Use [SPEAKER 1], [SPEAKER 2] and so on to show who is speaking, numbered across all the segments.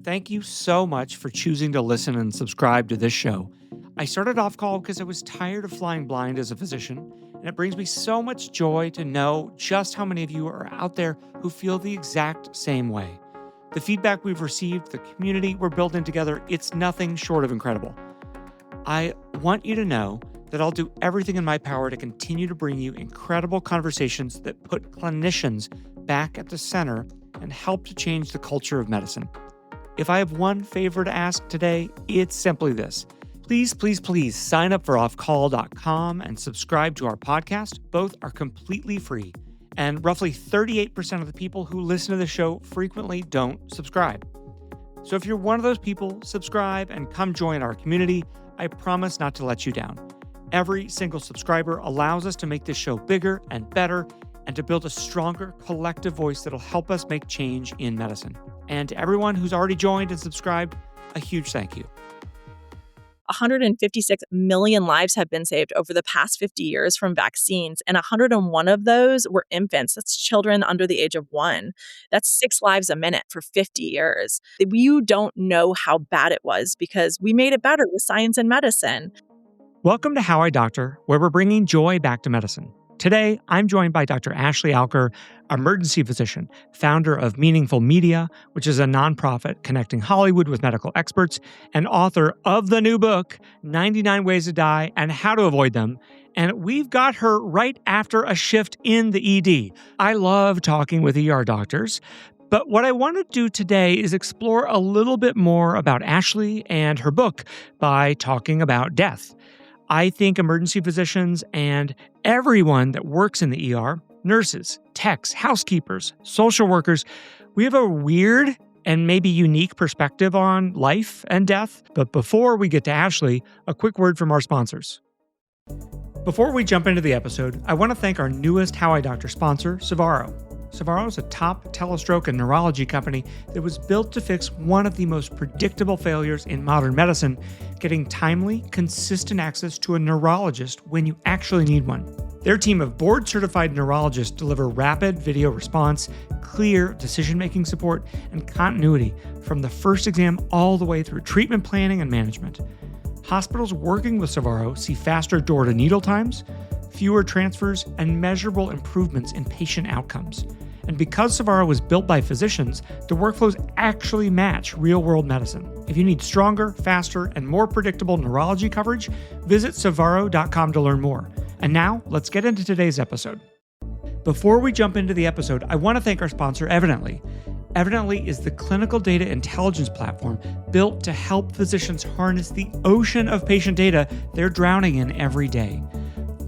[SPEAKER 1] Thank you so much for choosing to listen and subscribe to this show. I started Off Call because I was tired of flying blind as a physician, and it brings me so much joy to know just how many of you are out there who feel the exact same way. The feedback we've received, the community we're building together, it's nothing short of incredible. I want you to know that I'll do everything in my power to continue to bring you incredible conversations that put clinicians back at the center and help to change the culture of medicine. If I have one favor to ask today, it's simply this. Please, please, please sign up for offcall.com and subscribe to our podcast. Both are completely free. And roughly 38% of the people who listen to the show frequently don't subscribe. So if you're one of those people, subscribe and come join our community. I promise not to let you down. Every single subscriber allows us to make this show bigger and better and to build a stronger collective voice that'll help us make change in medicine. And to everyone who's already joined and subscribed, a huge thank you.
[SPEAKER 2] 156 million lives have been saved over the past 50 years from vaccines, and 101 of those were infants. That's children under the age of 1. That's 6 lives a minute for 50 years. You don't know how bad it was because we made it better with science and medicine.
[SPEAKER 1] Welcome to How I Doctor, where we're bringing joy back to medicine. Today, I'm joined by Dr. Ashely Alker, emergency physician, founder of Meaningful Media, which is a nonprofit connecting Hollywood with medical experts, and author of the new book, 99 Ways to Die and How to Avoid Them. And we've got her right after a shift in the ED. I love talking with ER doctors, but what I want to do today is explore a little bit more about Ashely and her book by talking about death. I think emergency physicians and everyone that works in the ER, nurses, techs, housekeepers, social workers, we have a weird and maybe unique perspective on life and death. But before we get to Ashely, a quick word from our sponsors. Before we jump into the episode, I want to thank our newest How I Doctor sponsor, Savaro. Savaro is a top telestroke and neurology company that was built to fix one of the most predictable failures in modern medicine, getting timely, consistent access to a neurologist when you actually need one. Their team of board-certified neurologists deliver rapid video response, clear decision-making support, and continuity from the first exam all the way through treatment planning and management. Hospitals working with Savaro see faster door-to-needle times, fewer transfers, and measurable improvements in patient outcomes. And because Savaro was built by physicians, the workflows actually match real-world medicine. If you need stronger, faster, and more predictable neurology coverage, visit Savaro.com to learn more. And now, let's get into today's episode. Before we jump into the episode, I want to thank our sponsor, Evidently. Evidently is the clinical data intelligence platform built to help physicians harness the ocean of patient data they're drowning in every day.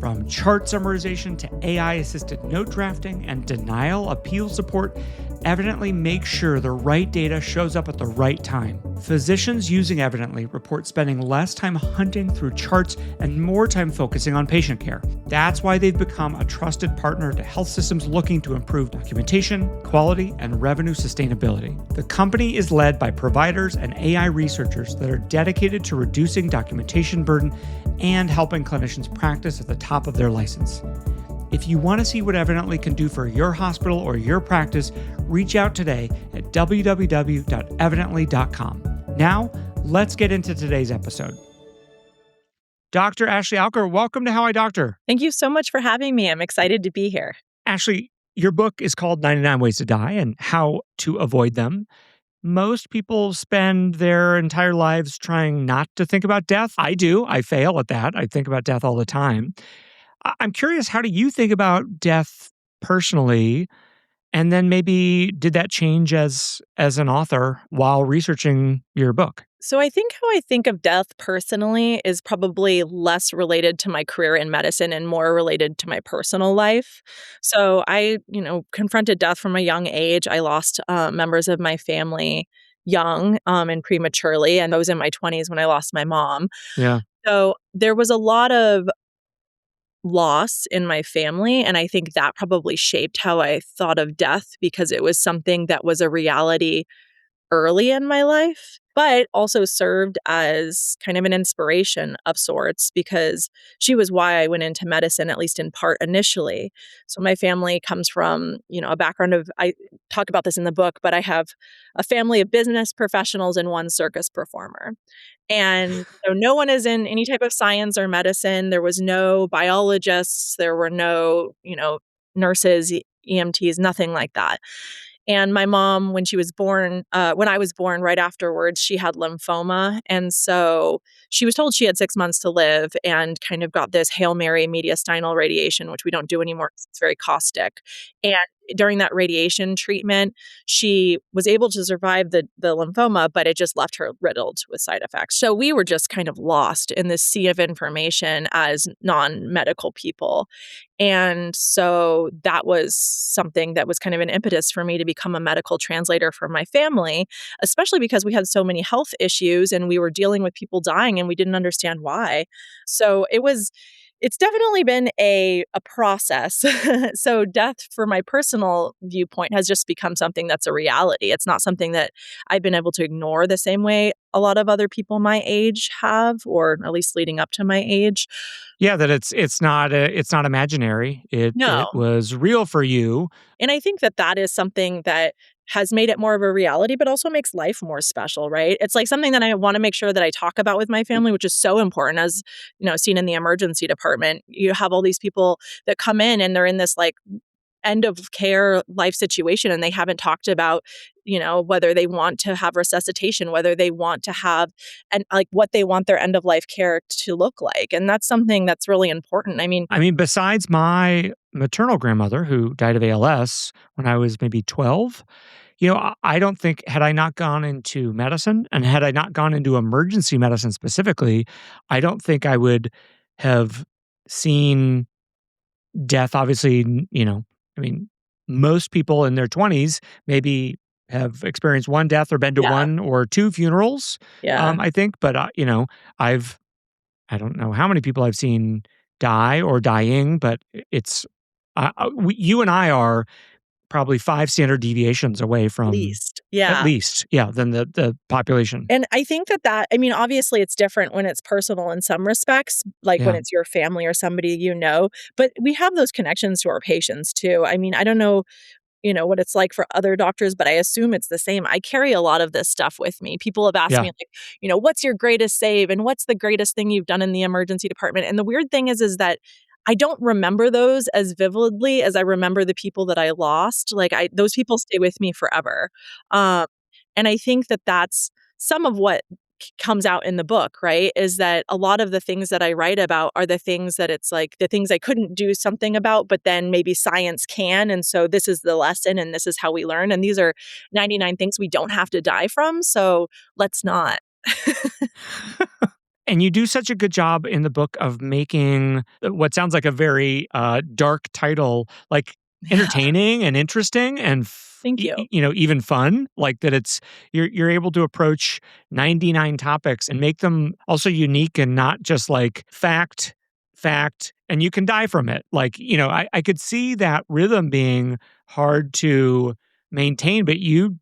[SPEAKER 1] From chart summarization to AI-assisted note drafting and denial appeal support, Evidently makes sure the right data shows up at the right time. Physicians using Evidently report spending less time hunting through charts and more time focusing on patient care. That's why they've become a trusted partner to health systems looking to improve documentation, quality, and revenue sustainability. The company is led by providers and AI researchers that are dedicated to reducing documentation burden and helping clinicians practice at the top of their license. If you want to see what Evidently can do for your hospital or your practice, reach out today at www.evidently.com. Now, let's get into today's episode. Dr. Ashely Alker, welcome to How I Doctor.
[SPEAKER 2] Thank you so much for having me. I'm excited to be here.
[SPEAKER 1] Ashely, your book is called 99 Ways to Die and How to Avoid Them. Most people spend their entire lives trying not to think about death. I do. I fail at that. I think about death all the time. I'm curious, how do you think about death personally? And then maybe did that change as an author while researching your book?
[SPEAKER 2] So I think how I think of death personally is probably less related to my career in medicine and more related to my personal life. So I, confronted death from a young age. I lost members of my family young and prematurely, and I was in my 20s when I lost my mom.
[SPEAKER 1] Yeah.
[SPEAKER 2] So there was a lot of loss in my family, and I think that probably shaped how I thought of death because it was something that was a reality early in my life. but also served as kind of an inspiration of sorts because she was why I went into medicine, at least in part initially. So my family comes from, a background of, I talk about this in the book, but I have a family of business professionals and one circus performer. And so no one is in any type of science or medicine. There was no biologists, there were no, nurses, EMTs, nothing like that. And my mom, when she was born, when I was born, right afterwards, she had lymphoma. And so she was told she had 6 months to live and kind of got this Hail Mary mediastinal radiation, which we don't do anymore because it's very caustic. And during that radiation treatment, she was able to survive the lymphoma, but it just left her riddled with side effects. So we were just kind of lost in this sea of information as non-medical people. And so that was something that was kind of an impetus for me to become a medical translator for my family, especially because we had so many health issues and we were dealing with people dying and we didn't understand why. So it's definitely been a process. So death, for my personal viewpoint, has just become something that's a reality. It's not something that I've been able to ignore the same way a lot of other people my age have, or at least leading up to my age.
[SPEAKER 1] Yeah, that it's not imaginary. It
[SPEAKER 2] No.
[SPEAKER 1] was real for you.
[SPEAKER 2] And I think that that is something that has made it more of a reality, but also makes life more special, right? It's like something that I want to make sure that I talk about with my family, which is so important. As seen in the emergency department, you have all these people that come in and they're in this like end of care life situation and they haven't talked about whether they want to have resuscitation, whether they want to have, and like what they want their end of life care to look like. And that's something that's really important.
[SPEAKER 1] I mean, besides my maternal grandmother who died of ALS when I was maybe 12, I don't think, had I not gone into medicine and had I not gone into emergency medicine specifically, I don't think I would have seen death. Obviously, I mean, most people in their 20s maybe have experienced one death or been to
[SPEAKER 2] Yeah.
[SPEAKER 1] one or two funerals,
[SPEAKER 2] Yeah.
[SPEAKER 1] I think. But, I've, I don't know how many people I've seen die or dying, but it's, you and I are probably 5 standard deviations away from,
[SPEAKER 2] Least.
[SPEAKER 1] at
[SPEAKER 2] Yeah.
[SPEAKER 1] least, yeah, than the population.
[SPEAKER 2] And I think obviously it's different when it's personal in some respects, like when
[SPEAKER 1] Yeah.
[SPEAKER 2] it's your family or somebody but we have those connections to our patients too. I don't know, what it's like for other doctors, but I assume it's the same. I carry a lot of this stuff with me. People have asked
[SPEAKER 1] Yeah.
[SPEAKER 2] me like, what's your greatest save and what's the greatest thing you've done in the emergency department? And the weird thing is that I don't remember those as vividly as I remember the people that I lost. Like those people stay with me forever. Um, and I think that that's some of what comes out in the book, right? Is that a lot of the things that I write about are the things that it's like the things I couldn't do something about, but then maybe science can. And so this is the lesson and this is how we learn. And these are 99 things we don't have to die from. So let's not.
[SPEAKER 1] And you do such a good job in the book of making what sounds like a very dark title, like entertaining and interesting and
[SPEAKER 2] Thank you.
[SPEAKER 1] even fun. Like that, you're able to approach 99 topics and make them also unique and not just like fact, and you can die from it. Like I could see that rhythm being hard to maintain, but you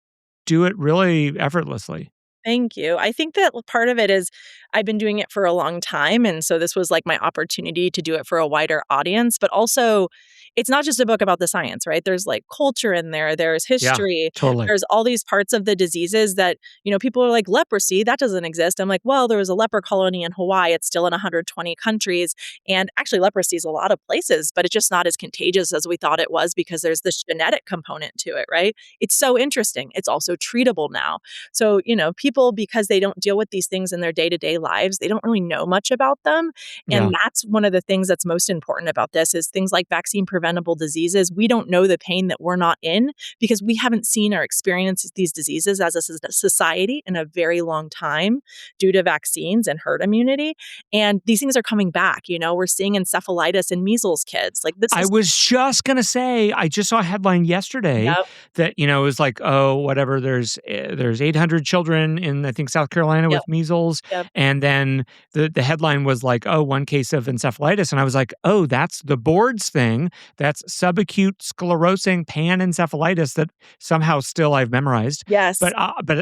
[SPEAKER 1] do it really effortlessly.
[SPEAKER 2] Thank you. I think that part of it is I've been doing it for a long time. And so this was like my opportunity to do it for a wider audience. But also, it's not just a book about the science, right? There's like culture in there, there's
[SPEAKER 1] Yeah,
[SPEAKER 2] history,
[SPEAKER 1] totally.
[SPEAKER 2] there's all these parts of the diseases that, people are like, leprosy, that doesn't exist. I'm like, well, there was a leper colony in Hawaii. It's still in 120 countries. And actually, leprosy is a lot of places, but it's just not as contagious as we thought it was because there's this genetic component to it, right? It's so interesting. It's also treatable now. So, people, because they don't deal with these things in their day-to-day lives, they don't really know much about them.
[SPEAKER 1] Yeah.
[SPEAKER 2] And that's one of the things that's most important about this is things like vaccine preventable diseases. We don't know the pain that we're not in because we haven't seen or experienced these diseases as a society in a very long time due to vaccines and herd immunity. And these things are coming back. We're seeing encephalitis in measles kids. Like this
[SPEAKER 1] I
[SPEAKER 2] is
[SPEAKER 1] was just gonna say, I just saw a headline yesterday
[SPEAKER 2] Yep.
[SPEAKER 1] that it was like, oh, whatever. There's 800 children in I think South Carolina
[SPEAKER 2] Yep.
[SPEAKER 1] with measles,
[SPEAKER 2] Yep.
[SPEAKER 1] and then the headline was like, oh, one case of encephalitis, and I was like, oh, that's the board's thing. That's subacute sclerosing panencephalitis that somehow still I've memorized,
[SPEAKER 2] Yes.
[SPEAKER 1] but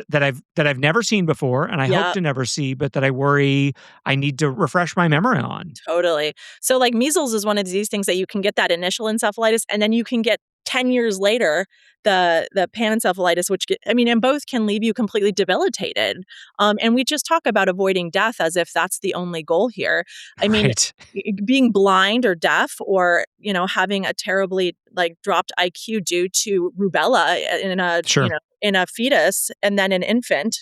[SPEAKER 1] that I've never seen before, and I hope
[SPEAKER 2] Yeah.
[SPEAKER 1] to never see, but that I worry I need to refresh my memory on.
[SPEAKER 2] Totally. So, like, measles is one of these things that you can get that initial encephalitis, and then you can get 10 years later the panencephalitis, which I mean, and both can leave you completely debilitated. And we just talk about avoiding death as if that's the only goal here. I mean,
[SPEAKER 1] Right.
[SPEAKER 2] being blind or deaf, or having a terribly like dropped IQ due to rubella in a
[SPEAKER 1] Sure.
[SPEAKER 2] in a fetus and then an infant,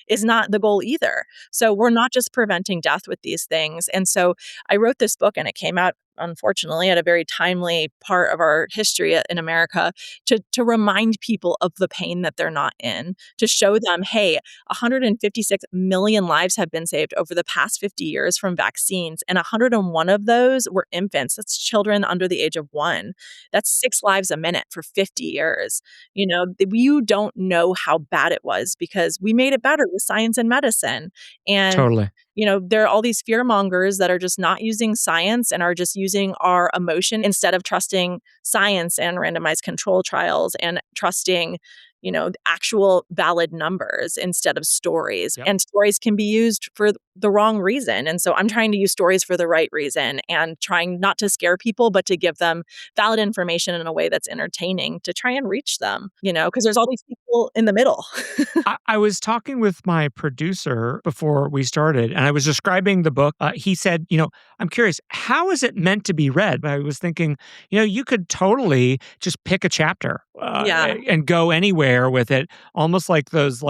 [SPEAKER 2] is not the goal either. So we're not just preventing death with these things. And so I wrote this book, and it came out, unfortunately, at a very timely part of our history in America, to remind people of the pain that they're not in, to show them, hey, 156 million lives have been saved over the past 50 years from vaccines, and 101 of those were infants. That's children under the age of 1. That's 6 lives a minute for 50 years. You don't know how bad it was because we made it better with science and medicine. And
[SPEAKER 1] Totally.
[SPEAKER 2] there are all these fear mongers that are just not using science and are just using our emotion instead of trusting science and randomized control trials and trusting, actual valid numbers instead of stories.
[SPEAKER 1] Yep.
[SPEAKER 2] And stories can be used for the wrong reason. And so I'm trying to use stories for the right reason and trying not to scare people, but to give them valid information in a way that's entertaining to try and reach them, because there's all these people in the middle.
[SPEAKER 1] I was talking with my producer before we started, and I was describing the book. He said, I'm curious, how is it meant to be read? But I was thinking, you could totally just pick a chapter
[SPEAKER 2] Yeah.
[SPEAKER 1] and go anywhere with it, almost like those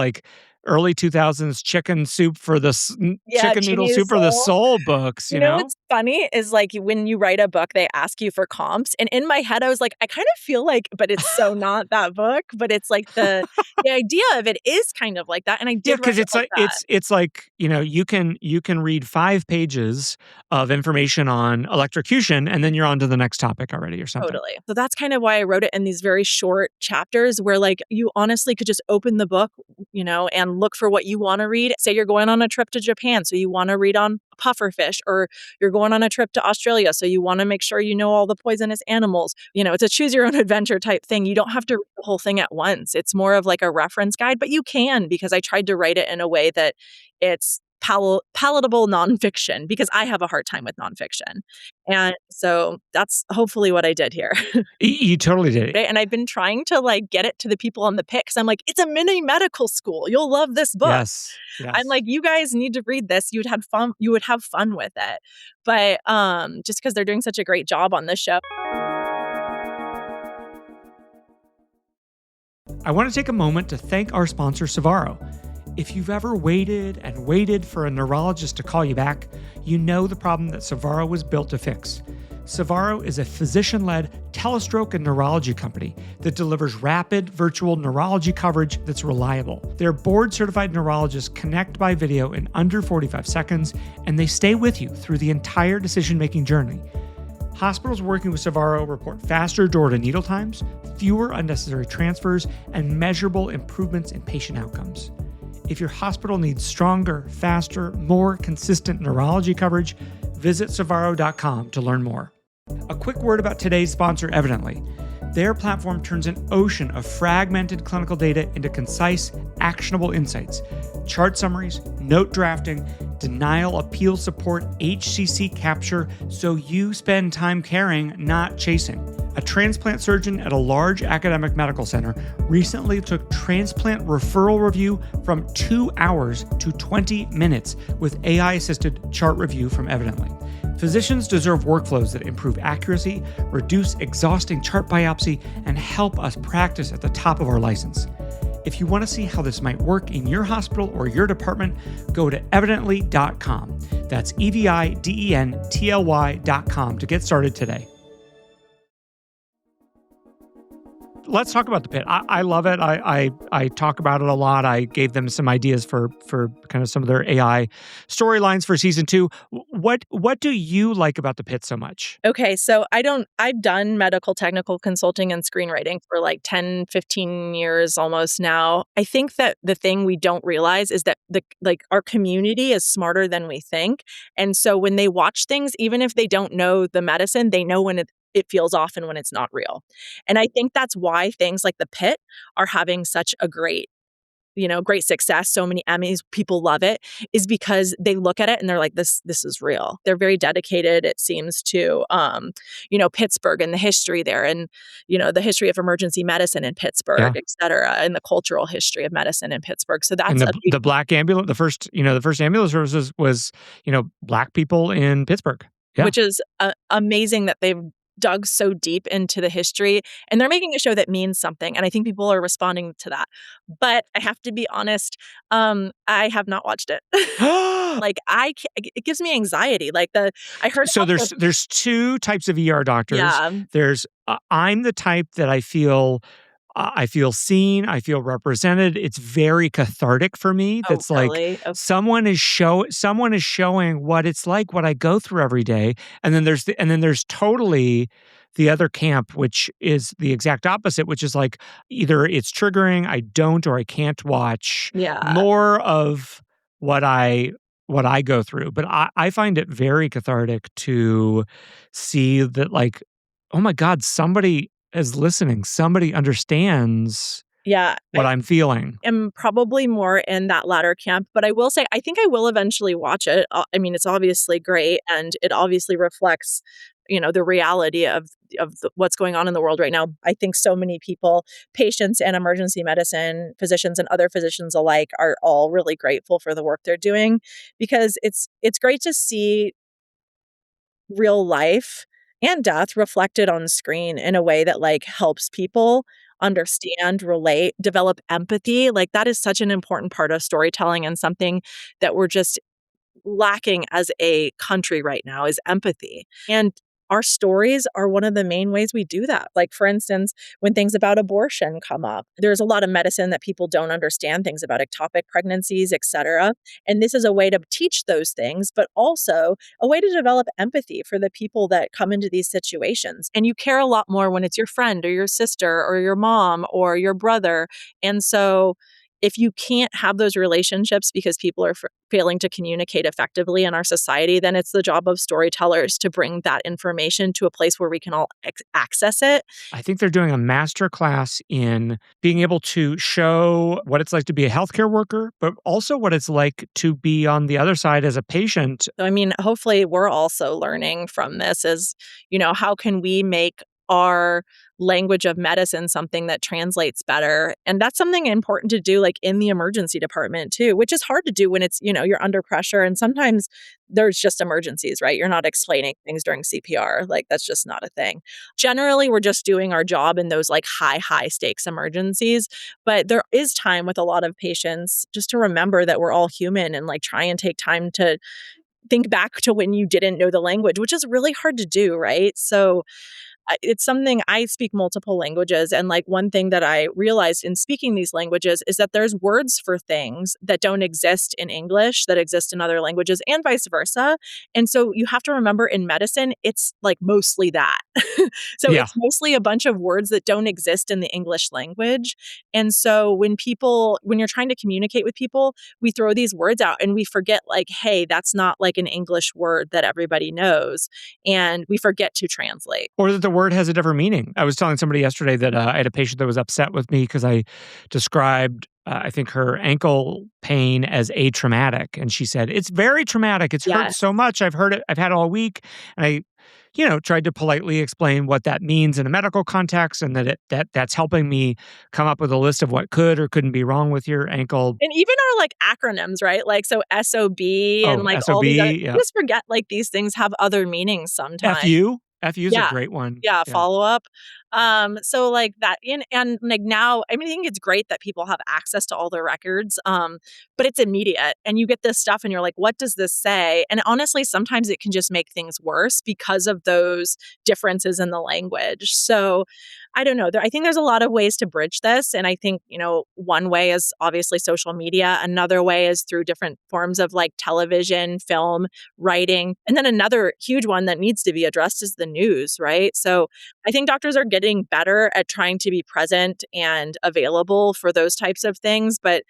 [SPEAKER 1] early 2000s
[SPEAKER 2] Yeah,
[SPEAKER 1] chicken noodle
[SPEAKER 2] Genius
[SPEAKER 1] soup for the
[SPEAKER 2] Soul.
[SPEAKER 1] soul books,
[SPEAKER 2] You know what's funny is, like, when you write a book, they ask you for comps, and in my head, I was like, I kind of feel like, but it's so not that book, but it's like the idea of it is kind of like that, and I
[SPEAKER 1] Yeah,
[SPEAKER 2] did write
[SPEAKER 1] because
[SPEAKER 2] it
[SPEAKER 1] it's
[SPEAKER 2] like
[SPEAKER 1] like
[SPEAKER 2] that.
[SPEAKER 1] it's like, you can read 5 pages of information on electrocution, and then you're on to the next topic already or something.
[SPEAKER 2] Totally. So that's kind of why I wrote it in these very short chapters where, like, you honestly could just open the book, and look for what you want to read. Say you're going on a trip to Japan, so you want to read on pufferfish, or you're going on a trip to Australia, so you want to make sure you know all the poisonous animals. It's a choose your own adventure type thing. You don't have to read the whole thing at once. It's more of like a reference guide, but you can, because I tried to write it in a way that it's palatable nonfiction, because I have a hard time with nonfiction. And so that's hopefully what I did here.
[SPEAKER 1] You totally did it.
[SPEAKER 2] Right? And I've been trying to, like, get it to the people on the pit, 'cause I'm like, "It's a mini medical school. You'll love this book."
[SPEAKER 1] Yes,
[SPEAKER 2] I'm
[SPEAKER 1] yes.
[SPEAKER 2] like, "You guys need to read this. You would have fun with it." But, just 'cause they're doing such a great job on this show.
[SPEAKER 1] I want to take a moment to thank our sponsor, Savaro. If you've ever waited and waited for a neurologist to call you back, you know the problem that Savaro was built to fix. Savaro is a physician-led telestroke and neurology company that delivers rapid virtual neurology coverage that's reliable. Their board-certified neurologists connect by video in under 45 seconds, and they stay with you through the entire decision-making journey. Hospitals working with Savaro report faster door-to-needle times, fewer unnecessary transfers, and measurable improvements in patient outcomes. If your hospital needs stronger, faster, more consistent neurology coverage, visit Savaro.com to learn more. A quick word about today's sponsor, Evidently. Their platform turns an ocean of fragmented clinical data into concise, actionable insights. Chart summaries, note drafting, denial appeal support, HCC capture, so you spend time caring, not chasing. A transplant surgeon at a large academic medical center recently took transplant referral review from 2 hours to 20 minutes with AI-assisted chart review from Evidently. Physicians deserve workflows that improve accuracy, reduce exhausting chart biopsy, and help us practice at the top of our license. If you want to see how this might work in your hospital or your department, go to evidently.com. That's evidently.com to get started today. Let's talk about the pit. I love it. I talk about it a lot. I gave them some ideas for kind of some of their AI storylines for season 2. What do you like about the pit so much?
[SPEAKER 2] Okay, so I've done medical technical consulting and screenwriting for like 10, 15 years almost now. I think that the thing we don't realize is that our community is smarter than we think. And so when they watch things, even if they don't know the medicine, they know when it feels off and when it's not real. And I think that's why things like The Pit are having such a great success, so many Emmys, people love it, is because they look at it and they're like, this is real. They're very dedicated, it seems, to Pittsburgh and the history there, and the history of emergency medicine in
[SPEAKER 1] Yeah.
[SPEAKER 2] Pittsburgh, et cetera, and the cultural history of medicine in Pittsburgh. So
[SPEAKER 1] And
[SPEAKER 2] that's a big,
[SPEAKER 1] the black ambulance, the first ambulance services was, black people in Pittsburgh. Yeah.
[SPEAKER 2] which is amazing that they've dug so deep into the history, and they're making a show that means something, and I think people are responding to that. But I have to be honest, I have not watched it. Like, it gives me anxiety. Like, I heard
[SPEAKER 1] So
[SPEAKER 2] also.
[SPEAKER 1] there's two types of ER doctors.
[SPEAKER 2] Yeah.
[SPEAKER 1] There's I'm the type that I feel seen, I feel represented. It's very cathartic for me.
[SPEAKER 2] Oh,
[SPEAKER 1] That's like
[SPEAKER 2] really? Oh,
[SPEAKER 1] someone is showing what it's like, what I go through every day. And then there's totally the other camp, which is the exact opposite, which is like either it's triggering, I don't, or I can't watch
[SPEAKER 2] yeah.
[SPEAKER 1] more of what I go through. But I find it very cathartic to see that, like, oh my God, somebody is listening. Somebody understands
[SPEAKER 2] Yeah.
[SPEAKER 1] what I'm feeling.
[SPEAKER 2] Am probably more in that latter camp, but I will say I think I will eventually watch it. I mean, it's obviously great, and it obviously reflects, the reality of what's going on in the world right now. I think so many people, patients and emergency medicine physicians and other physicians alike, are all really grateful for the work they're doing, because it's great to see real life and death reflected on screen in a way that, like, helps people understand, relate, develop empathy. Like, that is such an important part of storytelling, and something that we're just lacking as a country right now is empathy. And our stories are one of the main ways we do that. Like, for instance, when things about abortion come up, there's a lot of medicine that people don't understand, things about ectopic pregnancies, et cetera. And this is a way to teach those things, but also a way to develop empathy for the people that come into these situations. And you care a lot more when it's your friend or your sister or your mom or your brother. And so if you can't have those relationships because people are failing to communicate effectively in our society, then it's the job of storytellers to bring that information to a place where we can all access it.
[SPEAKER 1] I think they're doing a master class in being able to show what it's like to be a healthcare worker, but also what it's like to be on the other side as a patient.
[SPEAKER 2] So, I mean, hopefully we're also learning from this is, how can we make our language of medicine something that translates better? And that's something important to do, like, in the emergency department too, which is hard to do when it's, you're under pressure, and sometimes there's just emergencies, right? You're not explaining things during CPR. Like, that's just not a thing. Generally, we're just doing our job in those, like, high stakes emergencies. But there is time with a lot of patients just to remember that we're all human, and, like, try and take time to think back to when you didn't know the language, which is really hard to do, right? So it's something. I speak multiple languages, and, like, one thing that I realized in speaking these languages is that there's words for things that don't exist in English that exist in other languages, and vice versa. And so you have to remember, in medicine, it's, like, mostly that. So
[SPEAKER 1] Yeah.
[SPEAKER 2] it's mostly a bunch of words that don't exist in the English language. And so when you're trying to communicate with people, we throw these words out and we forget, like, hey, that's not, like, an English word that everybody knows, and we forget to translate.
[SPEAKER 1] Or that the word has a different meaning. I was telling somebody yesterday that I had a patient that was upset with me because I described, I think, her ankle pain as atraumatic. And she said, "It's very traumatic. It's hurt
[SPEAKER 2] Yes.
[SPEAKER 1] so much. I've heard it. I've had it all week." And I, tried to politely explain what that means in a medical context, and that's helping me come up with a list of what could or couldn't be wrong with your ankle.
[SPEAKER 2] And even our, like, acronyms, right? Like, so SOB and,
[SPEAKER 1] Oh,
[SPEAKER 2] like, all these other,
[SPEAKER 1] SOB.
[SPEAKER 2] I
[SPEAKER 1] Yeah.
[SPEAKER 2] just forget, like, these things have other meanings sometimes.
[SPEAKER 1] FU is a
[SPEAKER 2] Yeah.
[SPEAKER 1] great one.
[SPEAKER 2] Yeah,
[SPEAKER 1] Yeah.
[SPEAKER 2] follow-up. So, like, that and, like, now, I mean, I think it's great that people have access to all their records, but it's immediate, and you get this stuff and you're like, "What does this say?" And honestly, sometimes it can just make things worse because of those differences in the language. So, I don't know. I think there's a lot of ways to bridge this, and I think, one way is obviously social media. Another way is through different forms of, like, television, film, writing, and then another huge one that needs to be addressed is the news, right? So I think doctors are getting better at trying to be present and available for those types of things, but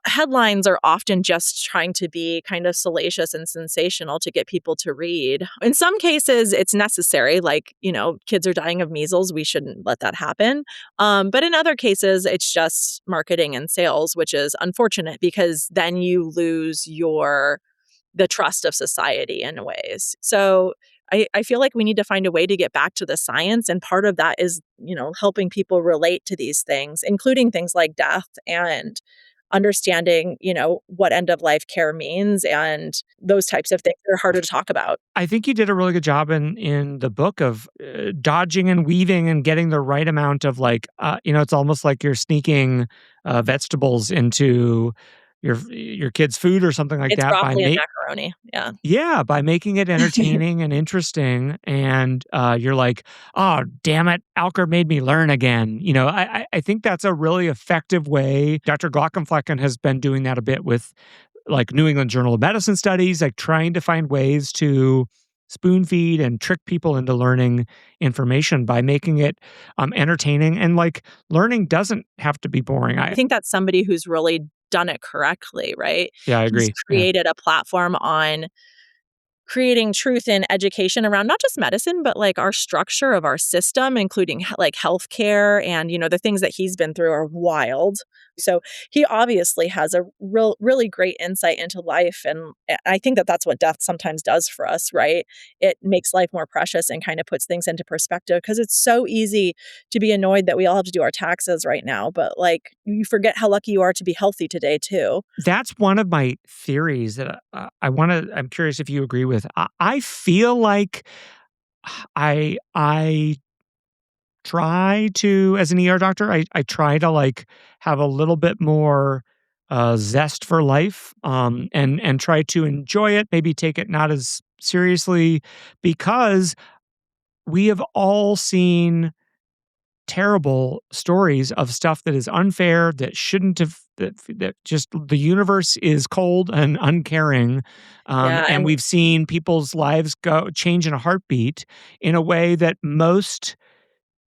[SPEAKER 2] headlines are often just trying to be kind of salacious and sensational to get people to read. In some cases, it's necessary, like, kids are dying of measles. We shouldn't let that happen. But in other cases, it's just marketing and sales, which is unfortunate because then you lose the trust of society in ways. So I feel like we need to find a way to get back to the science. And part of that is, helping people relate to these things, including things like death and understanding, what end of life care means and those types of things that are harder to talk about.
[SPEAKER 1] I think you did a really good job in the book of dodging and weaving and getting the right amount of it's almost like you're sneaking vegetables into your kid's food or something like
[SPEAKER 2] It's
[SPEAKER 1] that
[SPEAKER 2] broccoli and macaroni. Yeah.
[SPEAKER 1] yeah, by making it entertaining and interesting, and you're like, "Oh, damn it, Alker made me learn again." I think that's a really effective way. Dr. Glockenflecken has been doing that a bit with like New England Journal of Medicine studies, like trying to find ways to spoon feed and trick people into learning information by making it entertaining. And like learning doesn't have to be boring.
[SPEAKER 2] I think that's somebody who's really done it correctly, right?
[SPEAKER 1] Yeah, I
[SPEAKER 2] He's
[SPEAKER 1] agree. Yeah.
[SPEAKER 2] created a platform on creating truth and education around not just medicine, but like our structure of our system, including like healthcare and, the things that he's been through are wild. So he obviously has a really great insight into life. And I think that that's what death sometimes does for us, right? It makes life more precious and kind of puts things into perspective because it's so easy to be annoyed that we all have to do our taxes right now. But like you forget how lucky you are to be healthy today too.
[SPEAKER 1] That's one of my theories that I'm curious if you agree with. I feel like I try to, as an ER doctor, I try to like have a little bit more zest for life, and try to enjoy it, maybe take it not as seriously, because we have all seen terrible stories of stuff that is unfair, that shouldn't have, that just the universe is cold and uncaring.
[SPEAKER 2] Yeah.
[SPEAKER 1] And we've seen people's lives go change in a heartbeat in a way that most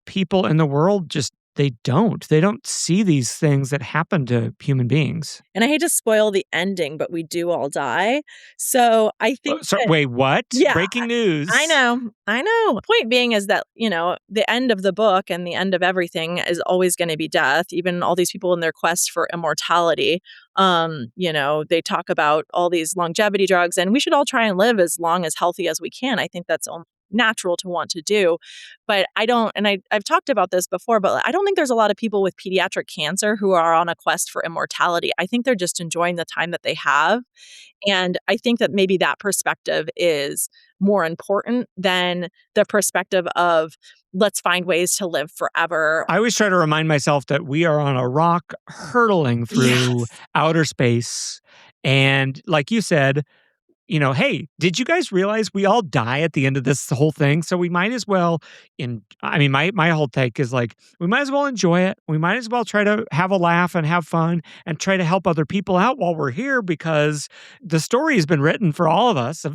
[SPEAKER 1] people in the world just they don't see these things that happen to human beings.
[SPEAKER 2] And I hate to spoil the ending, but we do all die. So I think
[SPEAKER 1] So
[SPEAKER 2] that,
[SPEAKER 1] wait, what?
[SPEAKER 2] yeah,
[SPEAKER 1] Breaking news.
[SPEAKER 2] I know. I know. Point being is that, the end of the book and the end of everything is always going to be death. Even all these people in their quest for immortality, they talk about all these longevity drugs and we should all try and live as long as healthy as we can. I think that's natural to want to do. But I don't, and I've talked about this before, but I don't think there's a lot of people with pediatric cancer who are on a quest for immortality. I think they're just enjoying the time that they have. And I think that maybe that perspective is more important than the perspective of let's find ways to live forever.
[SPEAKER 1] I always try to remind myself that we are on a rock hurtling through
[SPEAKER 2] Yes.
[SPEAKER 1] outer space. And like you said, hey, did you guys realize we all die at the end of this whole thing? So we might as well my whole take is like, we might as well enjoy it. We might as well try to have a laugh and have fun and try to help other people out while we're here, because the story has been written for all of us,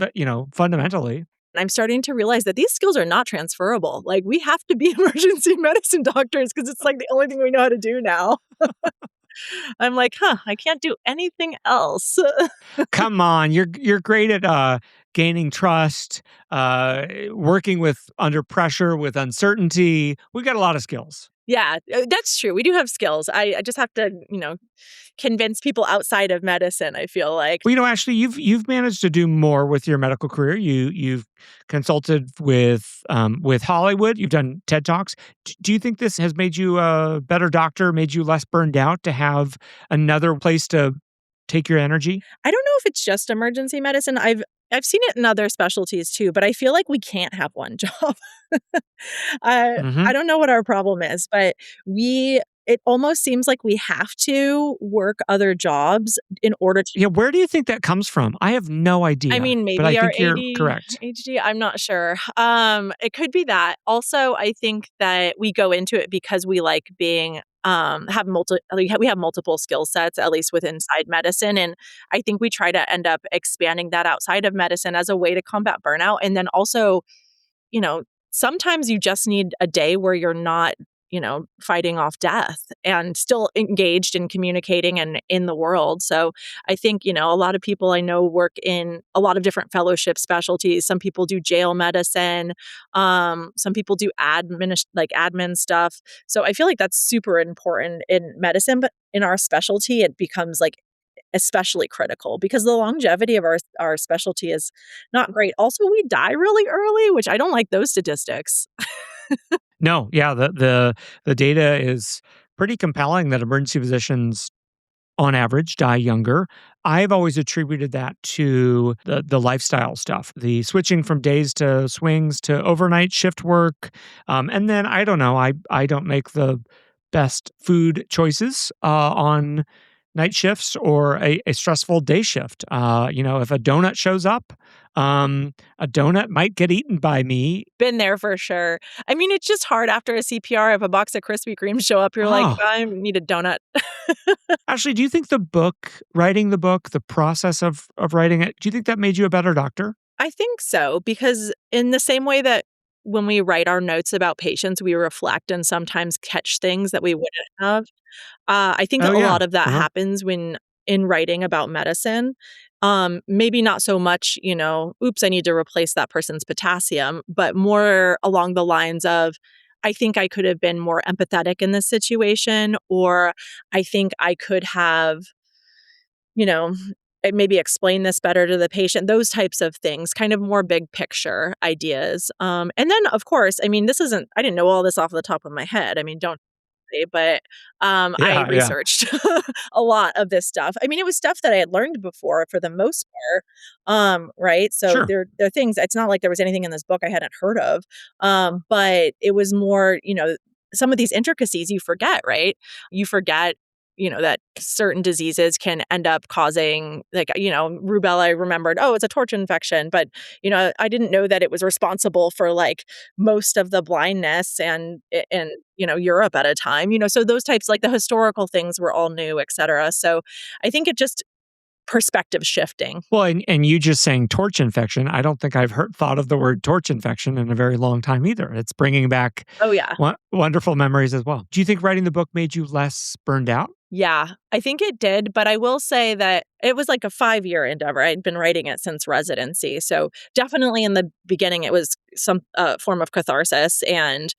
[SPEAKER 1] fundamentally.
[SPEAKER 2] And I'm starting to realize that these skills are not transferable. Like we have to be emergency medicine doctors because it's like the only thing we know how to do now. I'm like, I can't do anything else.
[SPEAKER 1] Come on, you're great at gaining trust, working with under pressure, with uncertainty. We got a lot of skills.
[SPEAKER 2] Yeah, that's true. We do have skills. I just have to, convince people outside of medicine, I feel like.
[SPEAKER 1] Well, Ashley, you've managed to do more with your medical career. You've consulted with Hollywood. You've done TED Talks. Do you think this has made you a better doctor, made you less burned out to have another place to take your energy?
[SPEAKER 2] I don't know if it's just emergency medicine. I've seen it in other specialties too, but I feel like we can't have one job. I don't know what our problem is, but it almost seems like we have to work other jobs in order to.
[SPEAKER 1] Yeah, where do you think that comes from? I have no idea.
[SPEAKER 2] I mean,
[SPEAKER 1] but I
[SPEAKER 2] maybe our
[SPEAKER 1] think you're correct.
[SPEAKER 2] ADHD, I'm not sure. It could be that. Also, I think that we go into it because we like being we have multiple skill sets, at least with inside medicine. And I think we try to end up expanding that outside of medicine as a way to combat burnout. And then also, sometimes you just need a day where you're not fighting off death and still engaged in communicating and in the world. So I think, a lot of people I know work in a lot of different fellowship specialties. Some people do jail medicine. Some people do admin stuff. So I feel like that's super important in medicine, but in our specialty, it becomes like especially critical because the longevity of our specialty is not great. Also, we die really early, which I don't like those statistics.
[SPEAKER 1] No, yeah, the data is pretty compelling that emergency physicians on average die younger. I've always attributed that to the lifestyle stuff, the switching from days to swings to overnight shift work. And then I don't know, I don't make the best food choices on night shifts or a stressful day shift. If a donut shows up, a donut might get eaten by me.
[SPEAKER 2] Been there for sure. I mean, it's just hard after a CPR if a box of Krispy Kremes show up, you're like,
[SPEAKER 1] Oh,
[SPEAKER 2] I need a donut.
[SPEAKER 1] Ashley, do you think writing the book, the process of writing it, do you think that made you a better doctor?
[SPEAKER 2] I think so, because in the same way that when we write our notes about patients, we reflect and sometimes catch things that we wouldn't have. I think
[SPEAKER 1] Oh
[SPEAKER 2] a
[SPEAKER 1] yeah.
[SPEAKER 2] lot of that
[SPEAKER 1] Uh-huh.
[SPEAKER 2] happens when in writing about medicine. Maybe not so much, oops, I need to replace that person's potassium, but more along the lines of, I think I could have been more empathetic in this situation, or I think I could have, you know, maybe explain this better to the patient, those types of things, kind of more big picture ideas. And then, of course, I mean, I didn't know all this off the top of my head. I mean, don't but I
[SPEAKER 1] Yeah, yeah.
[SPEAKER 2] researched a lot of this stuff. I mean, it was stuff that I had learned before for the most part, right? So
[SPEAKER 1] Sure.
[SPEAKER 2] there are things. It's not like there was anything in this book I hadn't heard of, but it was more, some of these intricacies you forget, right? You forget. That certain diseases can end up causing, like, rubella. I remembered, oh, it's a torch infection, but I didn't know that it was responsible for like most of the blindness and Europe at a time, so those types, like the historical things were all new, etc. So I think it just perspective shifting.
[SPEAKER 1] Well, and you just saying torch infection, I don't think I've thought of the word torch infection in a very long time either. It's bringing back
[SPEAKER 2] Oh yeah.
[SPEAKER 1] wonderful memories as well. Do you think writing the book made you less burned out?
[SPEAKER 2] Yeah, I think it did, but I will say that it was like a 5-year endeavor. I'd been writing it since residency. So definitely in the beginning, it was some form of catharsis. And,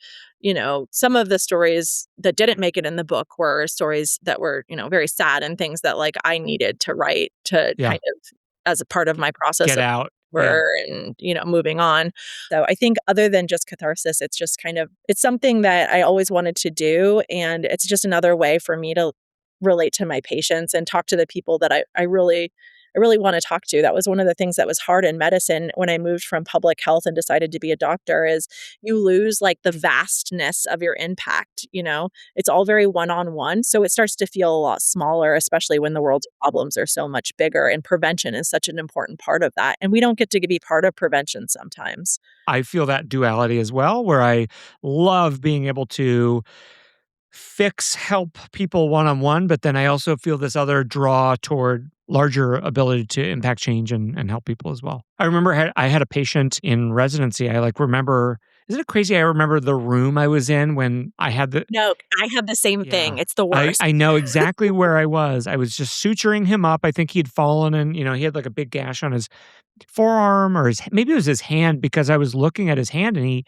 [SPEAKER 2] some of the stories that didn't make it in the book were stories that were, very sad and things that like I needed to write to
[SPEAKER 1] Yeah.
[SPEAKER 2] kind of as a part of my process
[SPEAKER 1] Get
[SPEAKER 2] of
[SPEAKER 1] out. Yeah.
[SPEAKER 2] were and moving on. So I think other than just catharsis, it's just kind of it's something that I always wanted to do, and it's just another way for me to relate to my patients and talk to the people that I really want to talk to. That was one of the things that was hard in medicine when I moved from public health and decided to be a doctor is you lose like the vastness of your impact, It's all very one-on-one, so it starts to feel a lot smaller, especially when the world's problems are so much bigger, and prevention is such an important part of that, and we don't get to be part of prevention sometimes.
[SPEAKER 1] I feel that duality as well, where I love being able to help people one on one, but then I also feel this other draw toward larger ability to impact change and help people as well. I remember I had a patient in residency. I like remember, isn't it crazy? I remember the room I was in when I had
[SPEAKER 2] No, I have the same thing.
[SPEAKER 1] yeah.
[SPEAKER 2] It's the worst.
[SPEAKER 1] I know exactly where I was. I was just suturing him up. I think he had fallen and, he had like a big gash on his forearm or maybe it was his hand because I was looking at his hand and he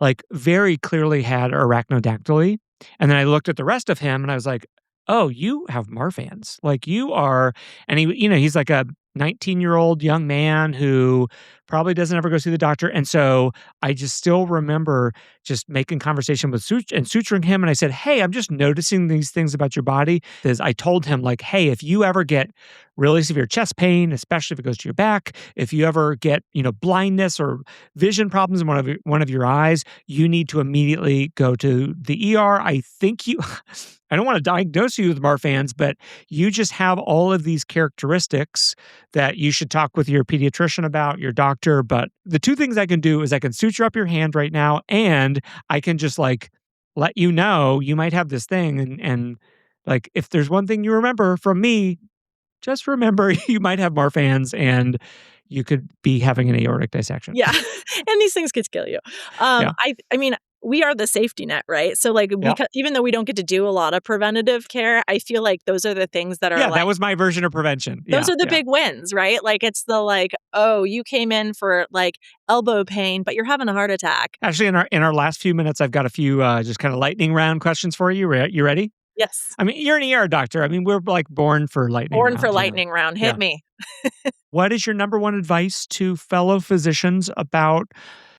[SPEAKER 1] like very clearly had arachnodactyly. And then I looked at the rest of him and I was like, oh, you have Marfan's. Like you are, and he's like a 19-year-old young man who probably doesn't ever go see the doctor. And so I just still remember just making conversation with and suturing him. And I said, hey, I'm just noticing these things about your body. Because I told him like, hey, if you ever get really severe chest pain, especially if it goes to your back, if you ever get, blindness or vision problems in one of your eyes, you need to immediately go to the ER. I think I don't want to diagnose you with Marfan's, but you just have all of these characteristics that you should talk with your pediatrician about, your doctor. But the two things I can do is I can suture up your hand right now, and I can just like let you know you might have this thing. And like, if there's one thing you remember from me, just remember you might have Marfan's and you could be having an aortic dissection.
[SPEAKER 2] Yeah, and these things could kill you.
[SPEAKER 1] Yeah.
[SPEAKER 2] I mean, we are the safety net, right? So like
[SPEAKER 1] Yeah.
[SPEAKER 2] even though we don't get to do a lot of preventative care, I feel like those are the things that are
[SPEAKER 1] Yeah, that
[SPEAKER 2] like
[SPEAKER 1] was my version of prevention.
[SPEAKER 2] those
[SPEAKER 1] Yeah,
[SPEAKER 2] are the
[SPEAKER 1] yeah.
[SPEAKER 2] big wins, right? Like it's the like, oh, you came in for like elbow pain, but you're having a heart attack.
[SPEAKER 1] Actually, in our last few minutes, I've got a few just kind of lightning round questions for you. You ready?
[SPEAKER 2] Yes.
[SPEAKER 1] I mean, you're an ER doctor. I mean, we're like born for lightning
[SPEAKER 2] Born for
[SPEAKER 1] rounds,
[SPEAKER 2] lightning round.
[SPEAKER 1] Yeah.
[SPEAKER 2] Hit me.
[SPEAKER 1] What is your number one advice to fellow physicians about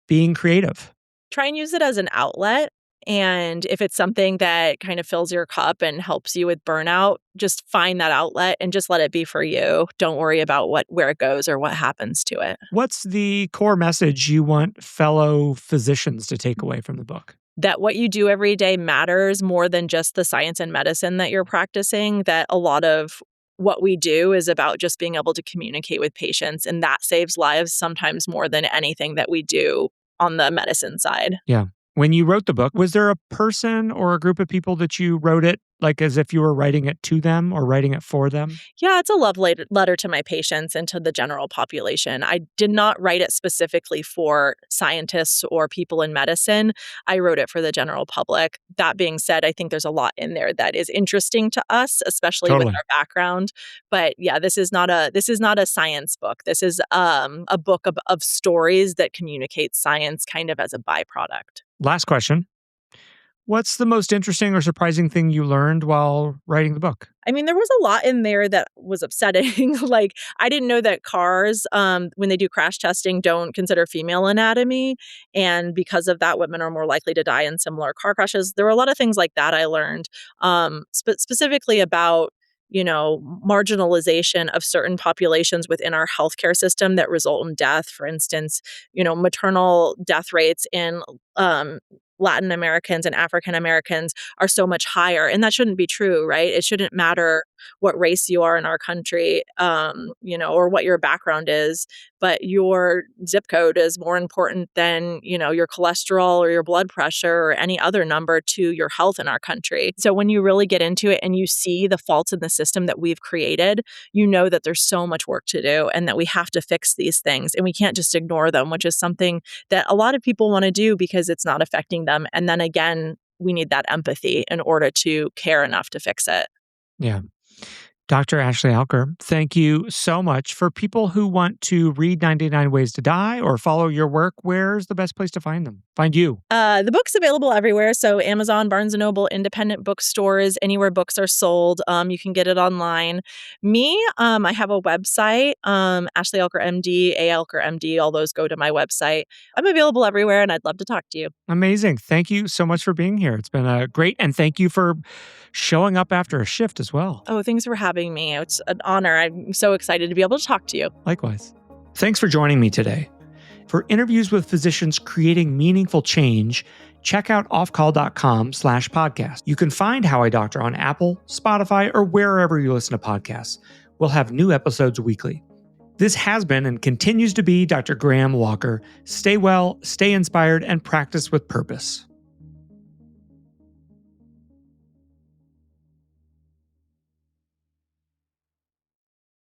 [SPEAKER 1] being creative?
[SPEAKER 2] Try and use it as an outlet. And if it's something that kind of fills your cup and helps you with burnout, just find that outlet and just let it be for you. Don't worry about where it goes or what happens to it.
[SPEAKER 1] What's the core message you want fellow physicians to take away from the book?
[SPEAKER 2] That what you do every day matters more than just the science and medicine that you're practicing, that a lot of what we do is about just being able to communicate with patients, and that saves lives sometimes more than anything that we do on the medicine side.
[SPEAKER 1] Yeah. When you wrote the book, was there a person or a group of people that you wrote it like as if you were writing it to them or writing it for them?
[SPEAKER 2] Yeah, it's a love letter to my patients and to the general population. I did not write it specifically for scientists or people in medicine. I wrote it for the general public. That being said, I think there's a lot in there that is interesting to us, especially with
[SPEAKER 1] Totally.
[SPEAKER 2] our background. But yeah, this is not a science book. This is a book of stories that communicate science kind of as a byproduct.
[SPEAKER 1] Last question. What's the most interesting or surprising thing you learned while writing the book?
[SPEAKER 2] I mean, there was a lot in there that was upsetting. Like, I didn't know that cars, when they do crash testing, don't consider female anatomy. And because of that, women are more likely to die in similar car crashes. There were a lot of things like that I learned, specifically about, marginalization of certain populations within our healthcare system that result in death. For instance, maternal death rates in Latin Americans and African Americans are so much higher. And that shouldn't be true, right? It shouldn't matter what race you are in our country, or what your background is, but your zip code is more important than, your cholesterol or your blood pressure or any other number to your health in our country. So when you really get into it and you see the faults in the system that we've created, you know that there's so much work to do and that we have to fix these things and we can't just ignore them, which is something that a lot of people want to do because it's not affecting them. And then again, we need that empathy in order to care enough to fix it.
[SPEAKER 1] Yeah. Dr. Ashely Alker, thank you so much. For people who want to read 99 Ways to Die or follow your work, where's the best place to find them? Find you?
[SPEAKER 2] The book's available everywhere. So Amazon, Barnes & Noble, independent bookstores, anywhere books are sold. You can get it online. Me, I have a website, Ashely Alker MD, A. Alker MD, all those go to my website. I'm available everywhere and I'd love to talk to you.
[SPEAKER 1] Amazing. Thank you so much for being here. It's been great. And thank you for showing up after a shift as well.
[SPEAKER 2] Oh, thanks for having me. It's an honor. I'm so excited to be able to talk to you.
[SPEAKER 1] Likewise. Thanks for joining me today. For interviews with physicians creating meaningful change, check out offcall.com/podcast. You can find How I Doctor on Apple, Spotify, or wherever you listen to podcasts. We'll have new episodes weekly. This has been and continues to be Dr. Graham Walker. Stay well, stay inspired, and practice with purpose.